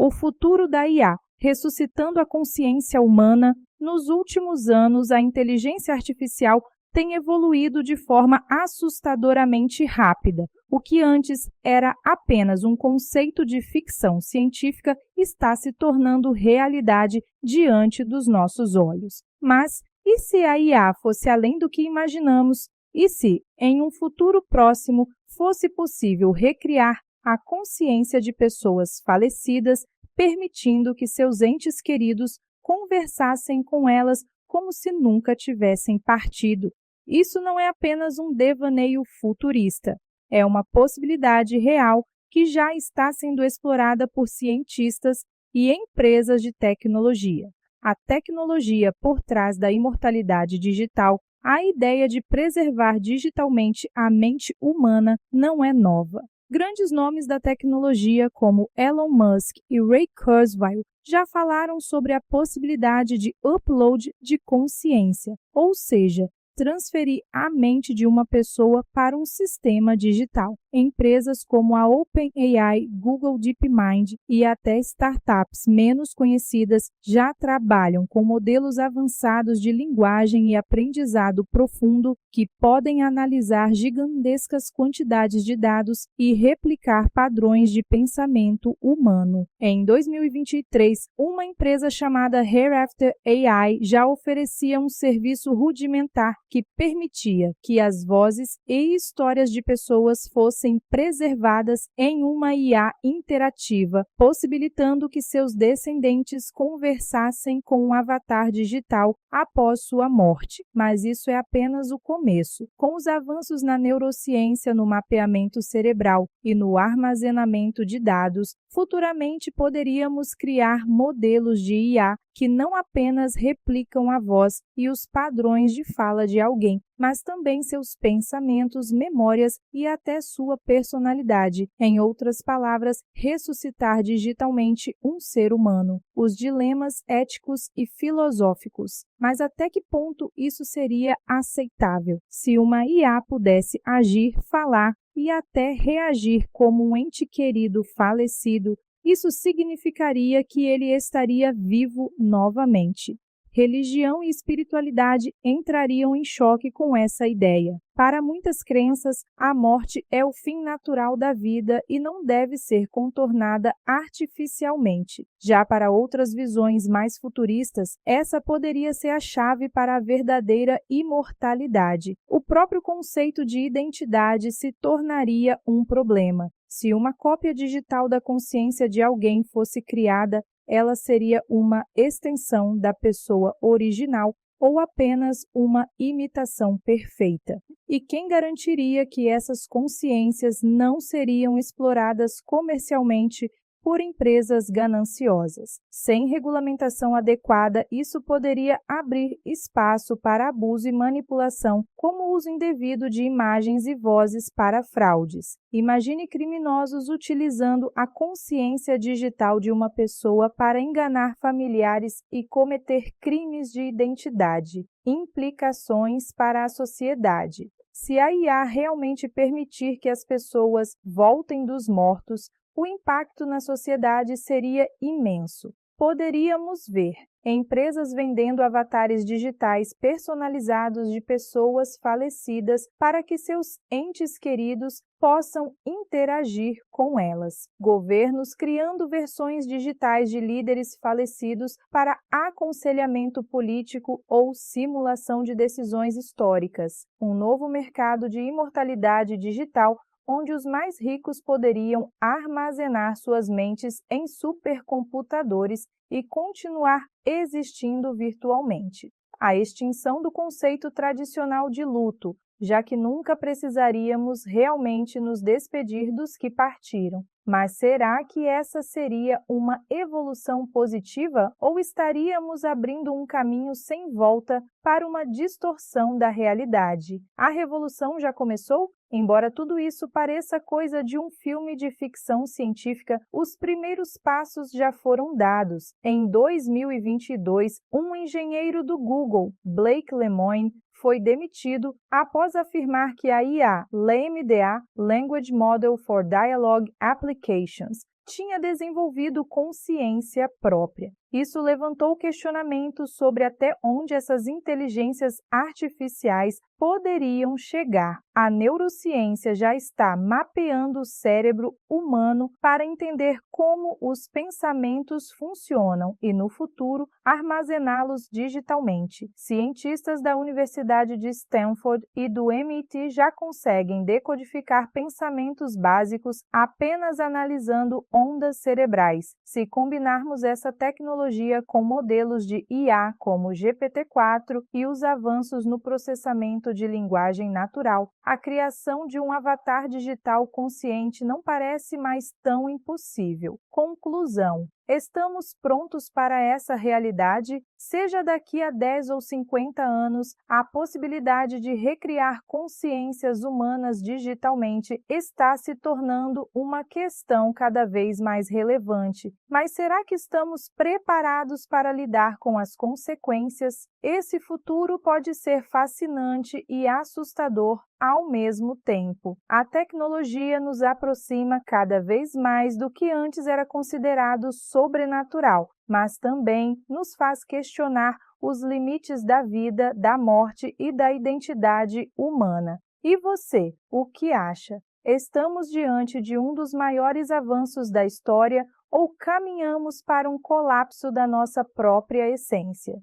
o futuro da IA, ressuscitando a consciência humana. Nos últimos anos, a inteligência artificial tem evoluído de forma assustadoramente rápida. O que antes era apenas um conceito de ficção científica está se tornando realidade diante dos nossos olhos. Mas e se a IA fosse além do que imaginamos? E se, em um futuro próximo, fosse possível recriar a consciência de pessoas falecidas, permitindo que seus entes queridos conversassem com elas como se nunca tivessem partido? Isso não é apenas um devaneio futurista, é uma possibilidade real que já está sendo explorada por cientistas e empresas de tecnologia. A tecnologia por trás da imortalidade digital, a ideia de preservar digitalmente a mente humana, não é nova. Grandes nomes da tecnologia, como Elon Musk e Ray Kurzweil, já falaram sobre a possibilidade de upload de consciência, ou seja, transferir a mente de uma pessoa para um sistema digital. Empresas como a OpenAI, Google DeepMind e até startups menos conhecidas já trabalham com modelos avançados de linguagem e aprendizado profundo que podem analisar gigantescas quantidades de dados e replicar padrões de pensamento humano. Em 2023, uma empresa chamada Hereafter AI já oferecia um serviço rudimentar que permitia que as vozes e histórias de pessoas fossem preservadas em uma IA interativa, possibilitando que seus descendentes conversassem com um avatar digital após sua morte. Mas isso é apenas o começo. Com os avanços na neurociência, no mapeamento cerebral e no armazenamento de dados, futuramente poderíamos criar modelos de IA que não apenas replicam a voz e os padrões de fala de alguém, mas também seus pensamentos, memórias e até sua personalidade. Em outras palavras, ressuscitar digitalmente um ser humano. Os dilemas éticos e filosóficos. Mas até que ponto isso seria aceitável? Se uma IA pudesse agir, falar e até reagir como um ente querido falecido, isso significaria que ele estaria vivo novamente. Religião e espiritualidade entrariam em choque com essa ideia. Para muitas crenças, a morte é o fim natural da vida e não deve ser contornada artificialmente. Já para outras visões mais futuristas, essa poderia ser a chave para a verdadeira imortalidade. O próprio conceito de identidade se tornaria um problema. Se uma cópia digital da consciência de alguém fosse criada, ela seria uma extensão da pessoa original ou apenas uma imitação perfeita. E quem garantiria que essas consciências não seriam exploradas comercialmente por empresas gananciosas? Sem regulamentação adequada, isso poderia abrir espaço para abuso e manipulação, como o uso indevido de imagens e vozes para fraudes. Imagine criminosos utilizando a consciência digital de uma pessoa para enganar familiares e cometer crimes de identidade. Implicações para a sociedade. Se a IA realmente permitir que as pessoas voltem dos mortos, o impacto na sociedade seria imenso. Poderíamos ver empresas vendendo avatares digitais personalizados de pessoas falecidas para que seus entes queridos possam interagir com elas. Governos criando versões digitais de líderes falecidos para aconselhamento político ou simulação de decisões históricas. Um novo mercado de imortalidade digital onde os mais ricos poderiam armazenar suas mentes em supercomputadores e continuar existindo virtualmente. A extinção do conceito tradicional de luto, já que nunca precisaríamos realmente nos despedir dos que partiram. Mas será que essa seria uma evolução positiva ou estaríamos abrindo um caminho sem volta para uma distorção da realidade? A revolução já começou? Embora tudo isso pareça coisa de um filme de ficção científica, os primeiros passos já foram dados. Em 2022, um engenheiro do Google, Blake Lemoine, foi demitido após afirmar que a IA, LaMDA, Language Model for Dialogue Applications, tinha desenvolvido consciência própria. Isso levantou questionamentos sobre até onde essas inteligências artificiais poderiam chegar. A neurociência já está mapeando o cérebro humano para entender como os pensamentos funcionam e, no futuro, armazená-los digitalmente. Cientistas da Universidade de Stanford e do MIT já conseguem decodificar pensamentos básicos apenas analisando ondas cerebrais. Se combinarmos essa tecnologia com modelos de IA como o GPT-4 e os avanços no processamento de linguagem natural, a criação de um avatar digital consciente não parece mais tão impossível. Conclusão: estamos prontos para essa realidade? Seja daqui a 10 ou 50 anos, a possibilidade de recriar consciências humanas digitalmente está se tornando uma questão cada vez mais relevante. Mas será que estamos preparados para lidar com as consequências? Esse futuro pode ser fascinante e assustador ao mesmo tempo. A tecnologia nos aproxima cada vez mais do que antes era considerado sobrenatural, mas também nos faz questionar os limites da vida, da morte e da identidade humana. E você, o que acha? Estamos diante de um dos maiores avanços da história ou caminhamos para um colapso da nossa própria essência?